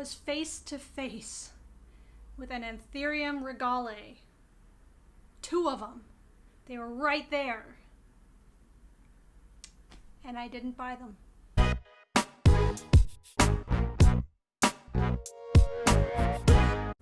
was face to face with an Anthurium regale. 2 of them. They were right there. And I didn't buy them.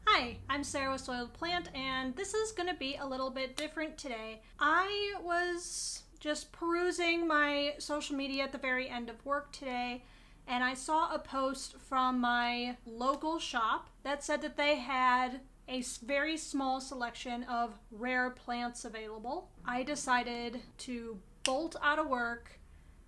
Hi, I'm Sarah with soiledplant, and this is going to be a little bit different today. I was just perusing my social media at the very end of work today, and I saw a post from my local shop that said that they had a very small selection of rare plants available. I decided to bolt out of work,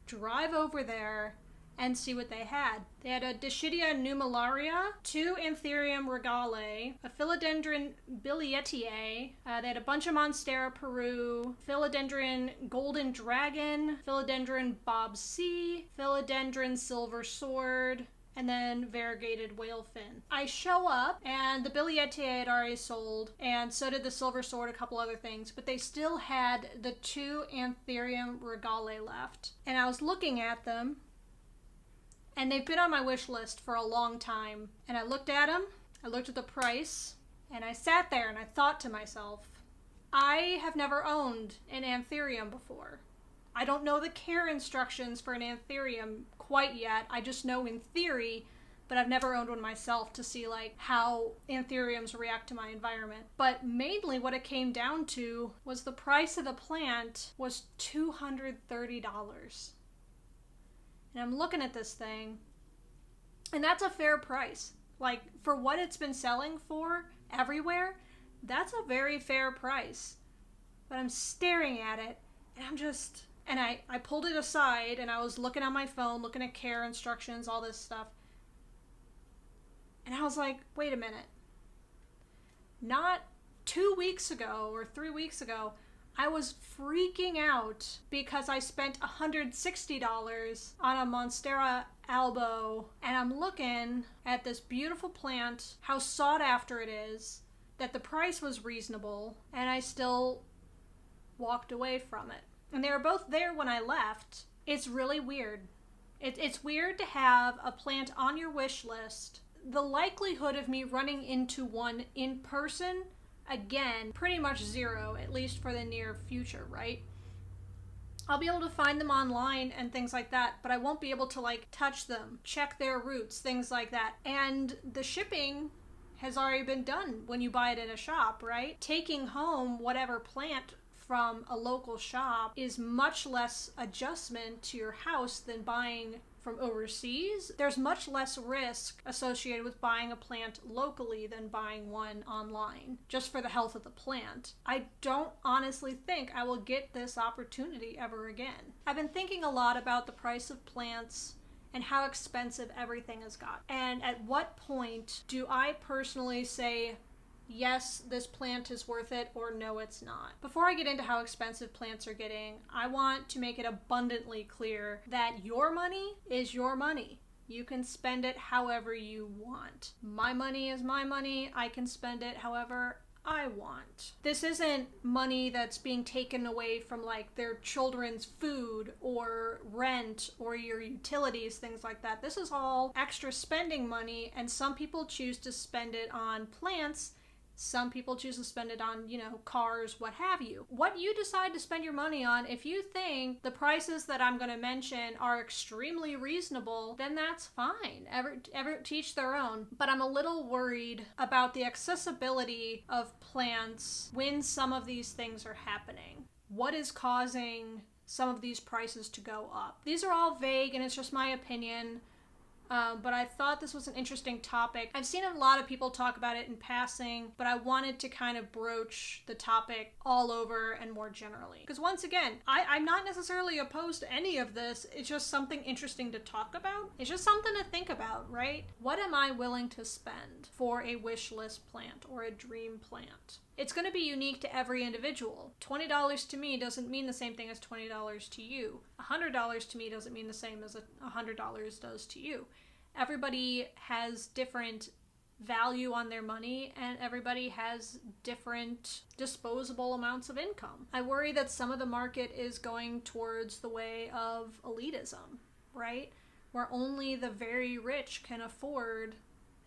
drive over there, and see what they had. They had a Dischidia nummularia, 2 Anthurium regale, a Philodendron bilietiae, they had a bunch of Monstera Peru, Philodendron golden dragon, Philodendron bob C, Philodendron silver sword, and then variegated whalefin. I show up, and the bilietiae had already sold, and so did the silver sword, a couple other things, but they still had the 2 Anthurium regale left. And I was looking at them, and they've been on my wish list for a long time. And I looked at them, I looked at the price, and I sat there and I thought to myself, I have never owned an Anthurium before. I don't know the care instructions for an Anthurium quite yet. I just know in theory, but I've never owned one myself to see like how Anthuriums react to my environment. But mainly what it came down to was the price of the plant was $230. And I'm looking at this thing, and that's a fair price. Like, for what it's been selling for everywhere, that's a very fair price. But I'm staring at it, and I pulled it aside, and I was looking on my phone, looking at care instructions, all this stuff. And I was like, wait a minute. Not 2 weeks ago or 3 weeks ago, I was freaking out because I spent $160 on a Monstera albo, and I'm looking at this beautiful plant, how sought after it is, that the price was reasonable, and I still walked away from it. And they were both there when I left. It's really weird. It's weird to have a plant on your wish list. The likelihood of me running into one in person, again, pretty much zero, at least for the near future, right? I'll be able to find them online and things like that, but I won't be able to like touch them, check their roots, things like that. And the shipping has already been done when you buy it in a shop, right? Taking home whatever plant from a local shop is much less adjustment to your house than buying from overseas. There's much less risk associated with buying a plant locally than buying one online, just for the health of the plant. I don't honestly think I will get this opportunity ever again. I've been thinking a lot about the price of plants and how expensive everything has got. And at what point do I personally say, yes, this plant is worth it, or no, it's not? Before I get into how expensive plants are getting, I want to make it abundantly clear that your money is your money. You can spend it however you want. My money is my money. I can spend it however I want. This isn't money that's being taken away from like their children's food or rent or your utilities, things like that. This is all extra spending money, and some people choose to spend it on plants. Some people choose to spend it on, cars, what have you. What you decide to spend your money on, if you think the prices that I'm going to mention are extremely reasonable, then that's fine. Ever teach their own. But I'm a little worried about the accessibility of plants when some of these things are happening. What is causing some of these prices to go up? These are all vague, and it's just my opinion. But I thought this was an interesting topic. I've seen a lot of people talk about it in passing, but I wanted to kind of broach the topic all over and more generally. Because once again, I'm not necessarily opposed to any of this. It's just something interesting to talk about. It's just something to think about, right? What am I willing to spend for a wish list plant or a dream plant? It's going to be unique to every individual. $20 to me doesn't mean the same thing as $20 to you. $100 to me doesn't mean the same as $100 does to you. Everybody has different value on their money, and everybody has different disposable amounts of income. I worry that some of the market is going towards the way of elitism, right? Where only the very rich can afford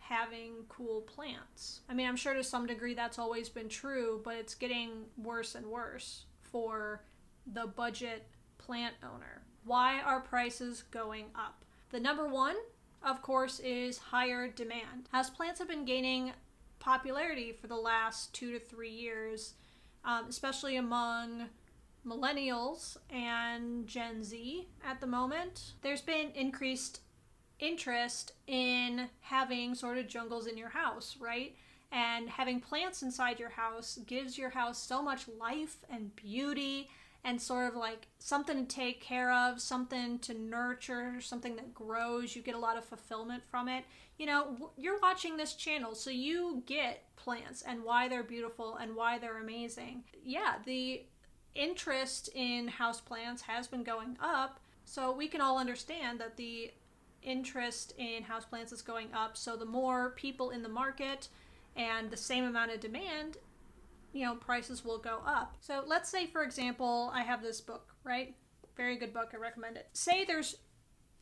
having cool plants. I mean, I'm sure to some degree that's always been true, but it's getting worse and worse for the budget plant owner. Why are prices going up? The number one, of course, is higher demand. Houseplants have been gaining popularity for the last 2 to 3 years, especially among millennials and Gen Z at the moment. There's been increased interest in having sort of jungles in your house, right? And having plants inside your house gives your house so much life and beauty and sort of like something to take care of, something to nurture, something that grows. You get a lot of fulfillment from it. You know, you're watching this channel, so you get plants and why they're beautiful and why they're amazing. Yeah, the interest in houseplants has been going up, so we can all understand that the interest in houseplants is going up. So the more people in the market and the same amount of demand, you know, prices will go up. So let's say, for example, I have this book, right? Very good book, I recommend it. Say there's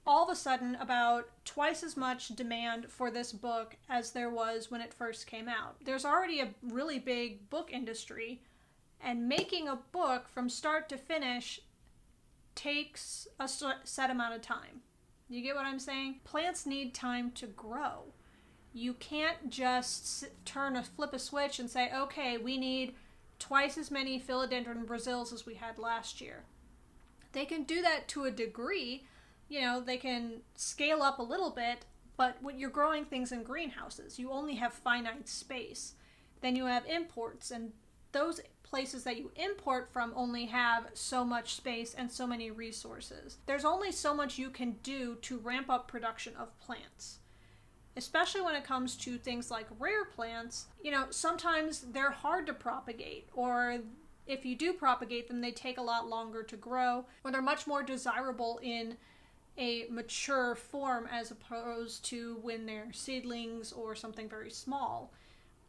all of a sudden about twice as much demand for this book as there was when it first came out. There's already a really big book industry, and making a book from start to finish takes a set amount of time. You get what I'm saying? Plants need time to grow. You can't just flip a switch and say, okay, we need twice as many philodendron Brazils as we had last year. They can do that to a degree. You know, they can scale up a little bit, but when you're growing things in greenhouses, you only have finite space. Then you have imports, and those places that you import from only have so much space and so many resources. There's only so much you can do to ramp up production of plants. Especially when it comes to things like rare plants, you know, sometimes they're hard to propagate, or if you do propagate them, they take a lot longer to grow, or they're much more desirable in a mature form as opposed to when they're seedlings or something very small.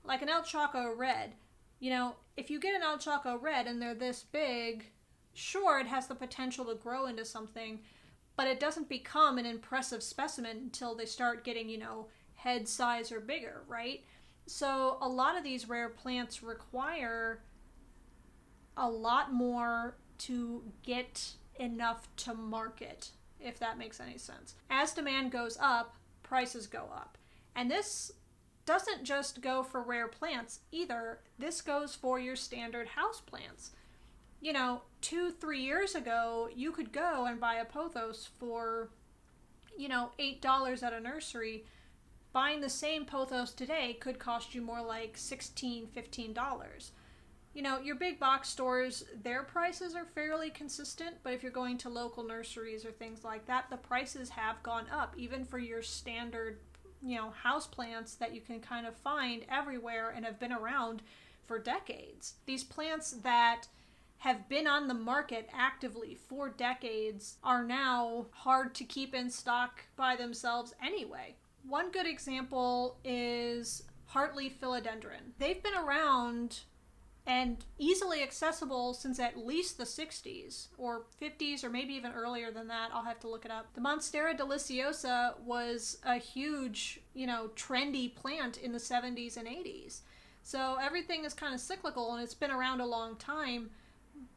Like an El Chaco Red. You know, if you get an El Chaco Red and they're this big, sure, it has the potential to grow into something, but it doesn't become an impressive specimen until they start getting, you know, head size or bigger, right? So a lot of these rare plants require a lot more to get enough to market, if that makes any sense. As demand goes up, prices go up. And this doesn't just go for rare plants either. This goes for your standard house plants. You know, 2-3 years ago, you could go and buy a pothos for, you know, $8 at a nursery. Buying the same pothos today could cost you more like $16-15. You know, your big box stores, their prices are fairly consistent, but if you're going to local nurseries or things like that, the prices have gone up, even for your standard, you know, house plants that you can kind of find everywhere and have been around for decades. These plants that have been on the market actively for decades are now hard to keep in stock by themselves anyway. One good example is Hartley philodendron. They've been around and easily accessible since at least the 60s or 50s or maybe even earlier than that. I'll have to look it up. The Monstera deliciosa was a huge, you know, trendy plant in the 70s and 80s. So everything is kind of cyclical and it's been around a long time,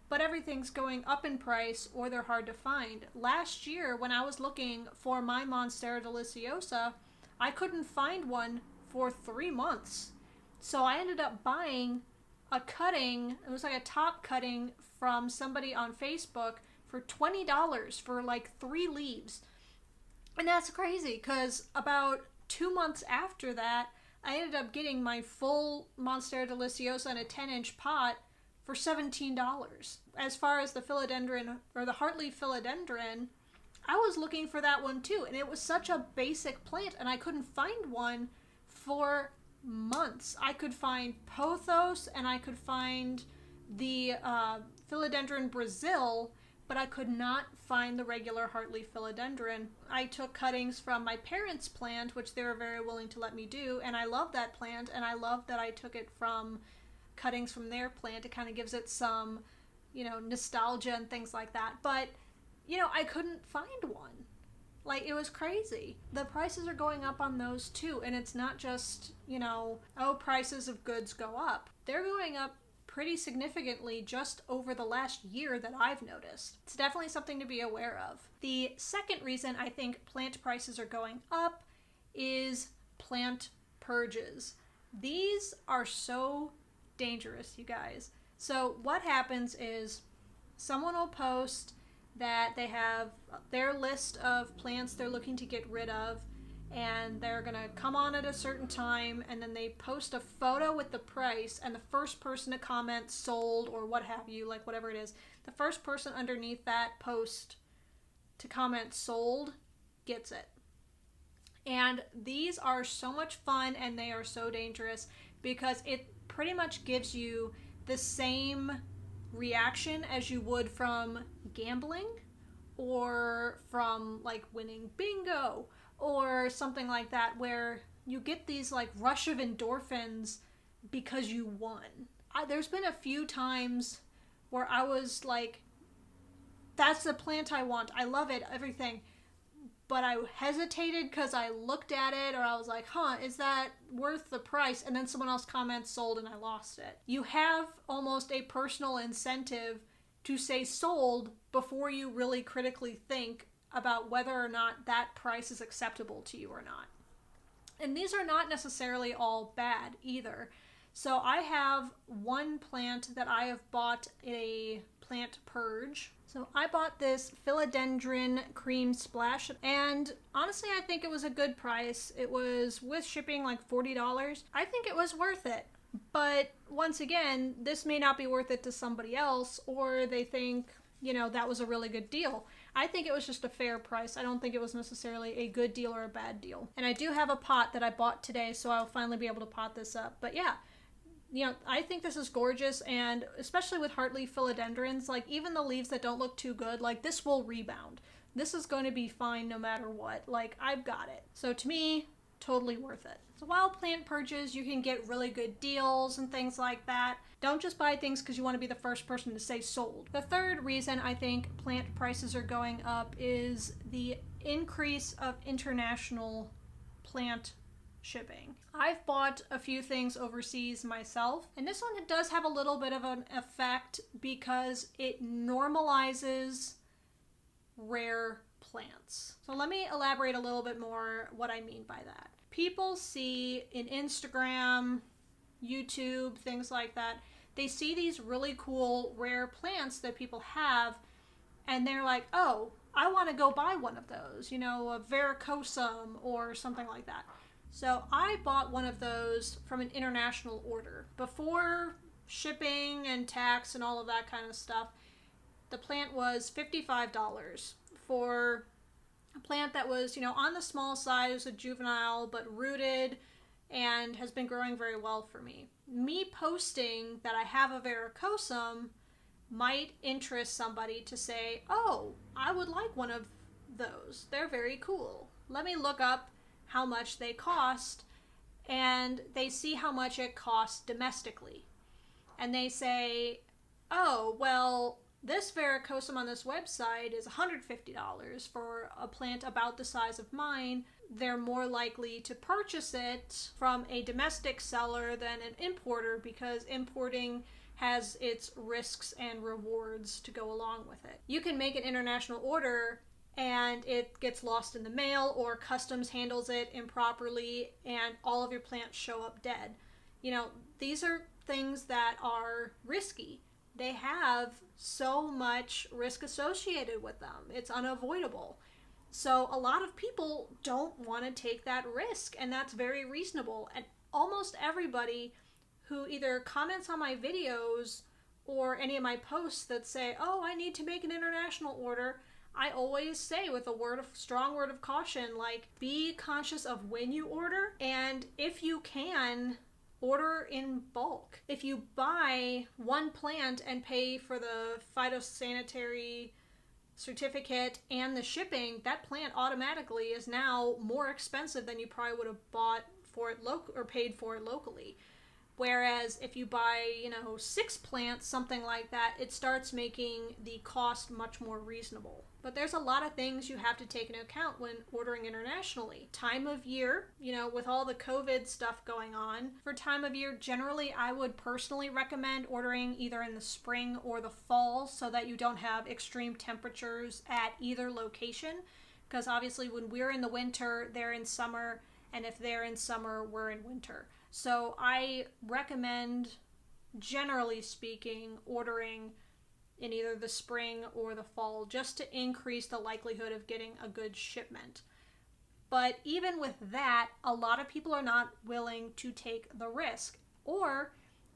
but everything's going up in price or they're hard to find. Last year, when I was looking for my Monstera deliciosa, I couldn't find one for 3 months. So I ended up buying a cutting, it was like a top cutting from somebody on Facebook for $20 for like 3 leaves. And that's crazy because about 2 months after that, I ended up getting my full Monstera deliciosa in a 10-inch pot for $17. As far as the philodendron, or the Hartley philodendron, I was looking for that one too, and it was such a basic plant, and I couldn't find one for months. I could find pothos, and I could find the philodendron Brazil, but I could not find the regular Hartley philodendron. I took cuttings from my parents' plant, which they were very willing to let me do, and I love that plant, and I love that I took it from cuttings from their plant. It kind of gives it some, you know, nostalgia and things like that. But, you know, I couldn't find one. Like, it was crazy. The prices are going up on those too. And it's not just, prices of goods go up. They're going up pretty significantly just over the last year that I've noticed. It's definitely something to be aware of. The second reason I think plant prices are going up is plant purges. These are so dangerous, you guys. So what happens is someone will post that they have their list of plants they're looking to get rid of, and they're going to come on at a certain time, and then they post a photo with the price, and the first person to comment sold or what have you, like whatever it is, the first person underneath that post to comment sold gets it. And these are so much fun, and they are so dangerous because it pretty much gives you the same reaction as you would from gambling or from like winning bingo or something like that, where you get these like rush of endorphins because you won. There's been a few times where I was like, that's the plant I want, I love it, everything, but I hesitated because I looked at it, or I was like, is that worth the price? And then someone else comments sold and I lost it. You have almost a personal incentive to say sold before you really critically think about whether or not that price is acceptable to you or not. And these are not necessarily all bad either. So I have one plant that I have bought a plant purge. So I bought this philodendron cream splash, and honestly I think it was a good price. It was with shipping like $40. I think it was worth it. But once again, this may not be worth it to somebody else, or they think, that was a really good deal. I think it was just a fair price. I don't think it was necessarily a good deal or a bad deal. And I do have a pot that I bought today, so I'll finally be able to pot this up. But yeah, I think this is gorgeous, and especially with heartleaf philodendrons, like even the leaves that don't look too good, like this will rebound. This is going to be fine no matter what. Like, I've got it. So to me, totally worth it. So while plant purges, you can get really good deals and things like that. Don't just buy things because you want to be the first person to say sold. The third reason I think plant prices are going up is the increase of international plant shipping. I've bought a few things overseas myself, and this one does have a little bit of an effect because it normalizes rare plants. So let me elaborate a little bit more what I mean by that. People see in Instagram, YouTube, things like that, they see these really cool rare plants that people have, and they're like, oh, I want to go buy one of those, a varicosum or something like that. So I bought one of those from an international order. Before shipping and tax and all of that kind of stuff, the plant was $55 for a plant that was, on the small side. It was a juvenile, but rooted and has been growing very well for me. Me posting that I have a varicosum might interest somebody to say, oh, I would like one of those. They're very cool. Let me look up how much they cost, and they see how much it costs domestically. And they say, oh, well, this varicosum on this website is $150 for a plant about the size of mine. They're more likely to purchase it from a domestic seller than an importer, because importing has its risks and rewards to go along with it. You can make an international order and it gets lost in the mail, or customs handles it improperly, and all of your plants show up dead. These are things that are risky. They have so much risk associated with them. It's unavoidable. So a lot of people don't want to take that risk, and that's very reasonable. And almost everybody who either comments on my videos or any of my posts that say, oh, I need to make an international order, I always say with a strong word of caution, like, be conscious of when you order, and if you can, order in bulk. If you buy one plant and pay for the phytosanitary certificate and the shipping, that plant automatically is now more expensive than you probably would have bought for it or paid for it locally. Whereas if you buy, 6 plants, something like that, it starts making the cost much more reasonable. But there's a lot of things you have to take into account when ordering internationally. Time of year, with all the COVID stuff going on, for time of year, generally I would personally recommend ordering either in the spring or the fall so that you don't have extreme temperatures at either location. Because obviously when we're in the winter, they're in summer, and if they're in summer, we're in winter. So I recommend, generally speaking, ordering in either the spring or the fall just to increase the likelihood of getting a good shipment. But even with that, a lot of people are not willing to take the risk. Or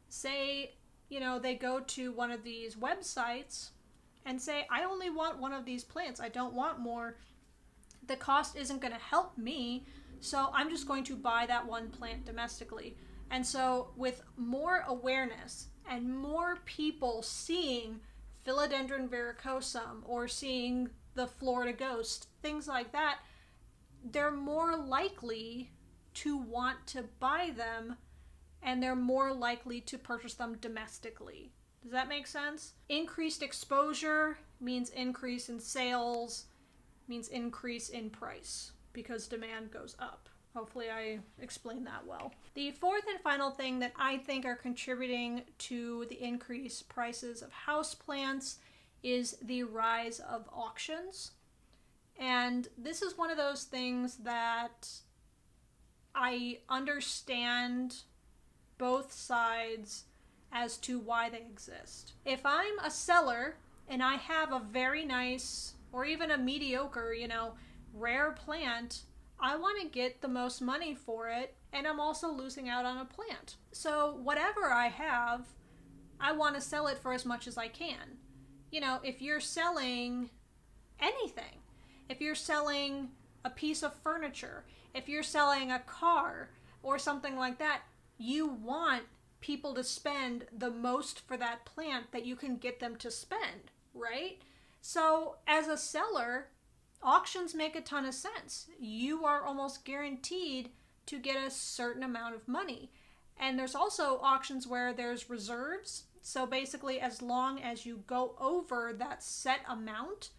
say, they go to one of these websites and say, I only want one of these plants. I don't want more. The cost isn't going to help me, so I'm just going to buy that one plant domestically. And so with more awareness and more people seeing Philodendron verrucosum or seeing the Florida ghost, things like that, they're more likely to want to buy them, and they're more likely to purchase them domestically. Does that make sense? Increased exposure means increase in sales, means increase in price because demand goes up. Hopefully I explained that well. The fourth and final thing that I think are contributing to the increased prices of houseplants is the rise of auctions. And this is one of those things that I understand both sides as to why they exist. If I'm a seller and I have a very nice or even a mediocre, rare plant, I want to get the most money for it, and I'm also losing out on a plant. So whatever I have, I want to sell it for as much as I can. If you're selling anything, if you're selling a piece of furniture, if you're selling a car or something like that, you want people to spend the most for that plant that you can get them to spend, right? So as a seller, auctions make a ton of sense. You are almost guaranteed to get a certain amount of money. And there's also auctions where there's reserves. So basically, as long as you go over that set amount,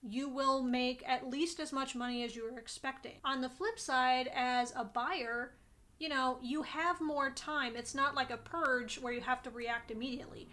you will make at least as much money as you were expecting. On the flip side, as a buyer, you have more time. It's not like a purge where you have to react immediately.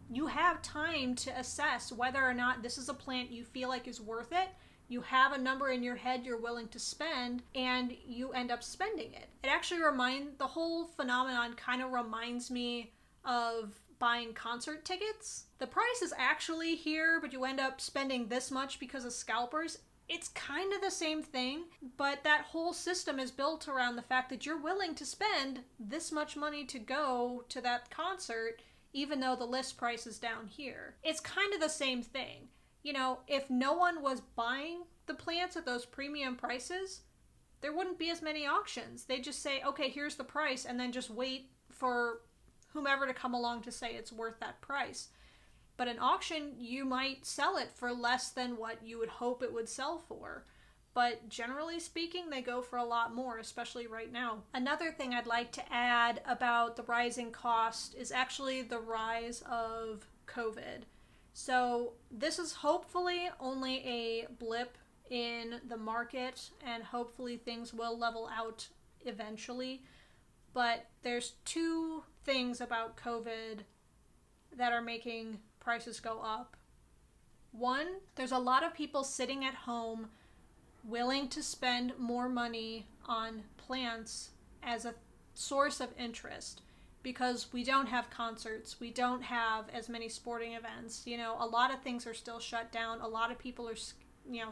You have time to assess whether or not this is a plant you feel like is worth it. You have a number in your head you're willing to spend, and you end up spending it. It actually the whole phenomenon kind of reminds me of buying concert tickets. The price is actually here, but you end up spending this much because of scalpers. It's kind of the same thing, but that whole system is built around the fact that you're willing to spend this much money to go to that concert, even though the list price is down here. It's kind of the same thing. If no one was buying the plants at those premium prices, there wouldn't be as many auctions. They'd just say, okay, here's the price, and then just wait for whomever to come along to say it's worth that price. But an auction, you might sell it for less than what you would hope it would sell for. But generally speaking, they go for a lot more, especially right now. Another thing I'd like to add about the rising cost is actually the rise of COVID. So this is hopefully only a blip in the market, and hopefully things will level out eventually. But there's two things about COVID that are making prices go up. One, there's a lot of people sitting at home willing to spend more money on plants as a source of interest because we don't have concerts, we don't have as many sporting events. A lot of things are still shut down. A lot of people are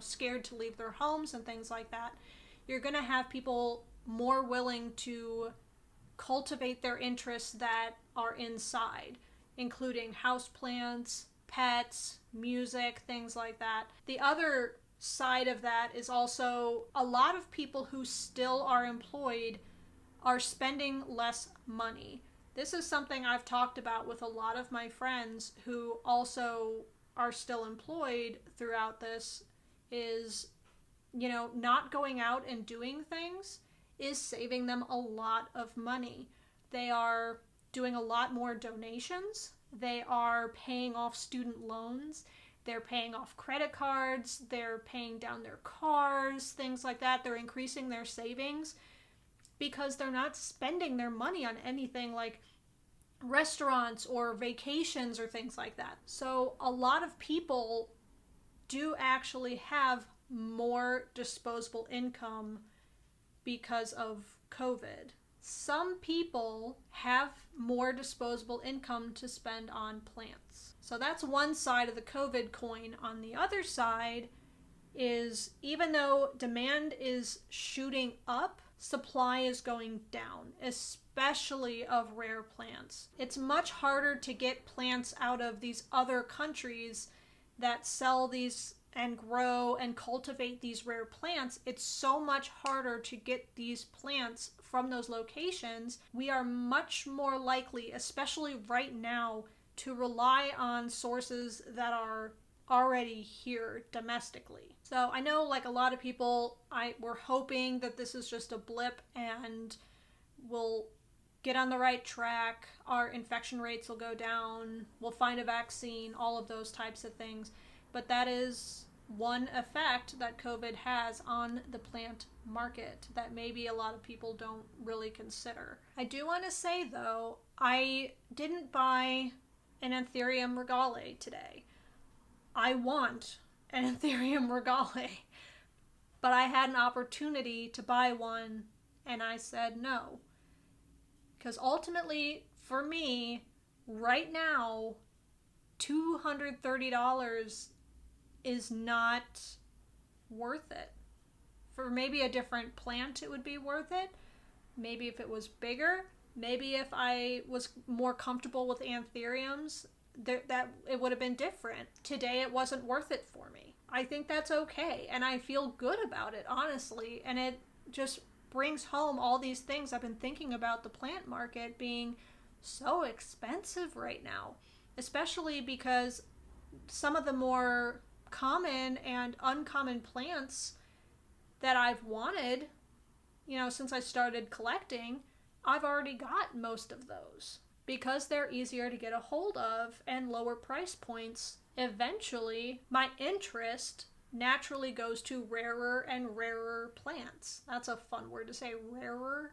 scared to leave their homes and things like that. You're going to have people more willing to cultivate their interests that are inside, including houseplants, pets, music, things like that. The other side of that is also a lot of people who still are employed are spending less money. This is something I've talked about with a lot of my friends who also are still employed throughout this, is, not going out and doing things is saving them a lot of money. They are doing a lot more donations. They are paying off student loans. They're paying off credit cards, they're paying down their cars, things like that. They're increasing their savings because they're not spending their money on anything like restaurants or vacations or things like that. So a lot of people do actually have more disposable income because of COVID. Some people have more disposable income to spend on plants. So that's one side of the COVID coin. On the other side is, even though demand is shooting up, supply is going down, especially of rare plants. It's much harder to get plants out of these other countries that sell these and grow and cultivate these rare plants. It's so much harder to get these plants from those locations. We are much more likely, especially right now, to rely on sources that are already here domestically. So I know, like, a lot of people were hoping that this is just a blip and we'll get on the right track, our infection rates will go down, we'll find a vaccine, all of those types of things. But that is one effect that COVID has on the plant market that maybe a lot of people don't really consider. I do want to say, though, I didn't buy an Anthurium regale today. I want an Anthurium regale, but I had an opportunity to buy one and I said no. Because ultimately, for me, right now, $230 is not worth it. For maybe a different plant, it would be worth it. Maybe if it was bigger. Maybe if I was more comfortable with anthuriums, that it would have been different. Today, it wasn't worth it for me. I think that's okay, and I feel good about it, honestly. And it just brings home all these things I've been thinking about the plant market being so expensive right now, especially because some of the more common and uncommon plants that I've wanted, since I started collecting, I've already got most of those. Because they're easier to get a hold of and lower price points, eventually my interest naturally goes to rarer and rarer plants. That's a fun word to say. Rarer.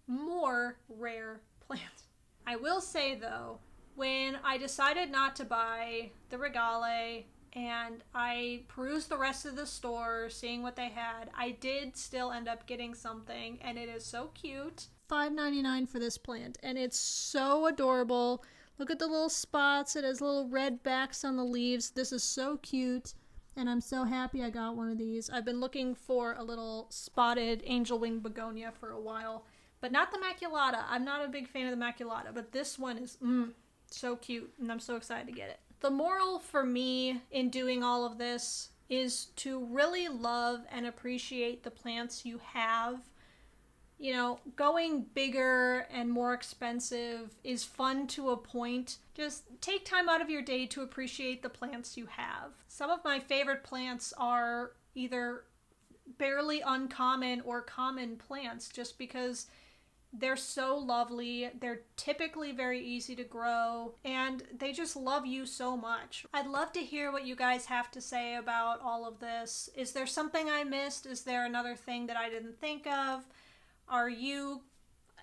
More rare plants. I will say, though, when I decided not to buy the regale and I perused the rest of the store, seeing what they had, I did still end up getting something, and it is so cute. $5.99 for this plant, and it's so adorable. Look at the little spots. It has little red backs on the leaves. This is so cute, and I'm so happy I got one of these. I've been looking for a little spotted angel wing begonia for a while, but not the maculata. I'm not a big fan of the maculata, but this one is so cute, and I'm so excited to get it. The moral for me in doing all of this is to really love and appreciate the plants you have. Going bigger and more expensive is fun to a point. Just take time out of your day to appreciate the plants you have. Some of my favorite plants are either barely uncommon or common plants just because they're so lovely. They're typically very easy to grow, and they just love you so much. I'd love to hear what you guys have to say about all of this. Is there something I missed? Is there another thing that I didn't think of? Are you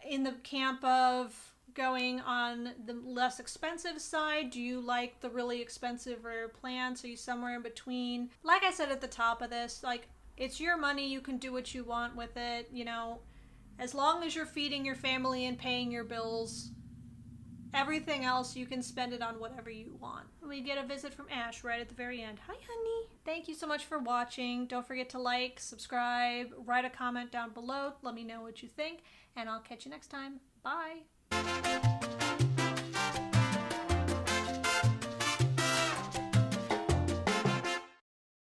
in the camp of going on the less expensive side? Do you like the really expensive rare plants? Are you somewhere in between? Like I said at the top of this, it's your money. You can do what you want with it, As long as you're feeding your family and paying your bills, everything else you can spend it on whatever you want. We get a visit from Ash right at the very end. Hi, honey. Thank you so much for watching. Don't forget to like, subscribe, write a comment down below. Let me know what you think, and I'll catch you next time. Bye.